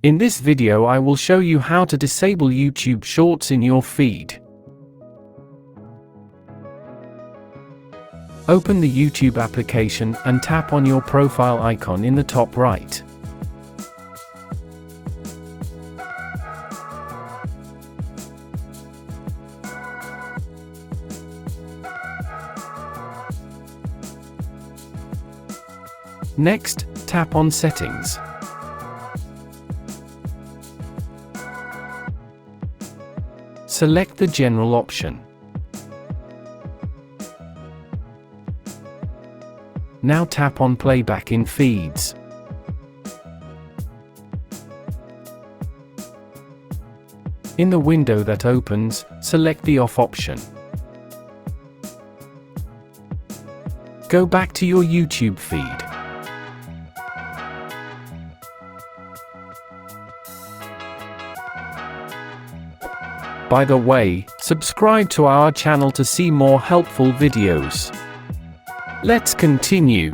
In this video I will show you how to disable YouTube Shorts in your feed. Open the YouTube application and tap on your profile icon in the top right. Next, tap on Settings. Select the General option. Now tap on Playback in Feeds. In the window that opens, select the Off option. Go back to your YouTube feed. By the way, subscribe to our channel to see more helpful videos. Let's continue.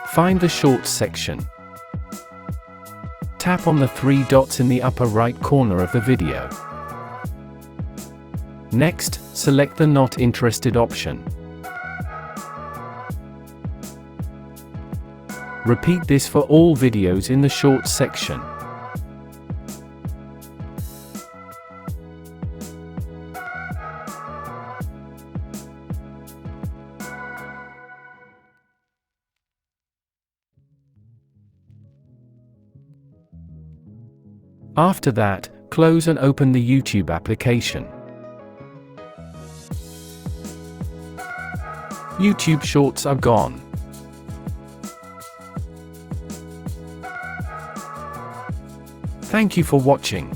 Find the Shorts section. Tap on the three dots in the upper right corner of the video. Next, select the Not Interested option. Repeat this for all videos in the Shorts section. After that, close and open the YouTube application. YouTube Shorts are gone. Thank you for watching.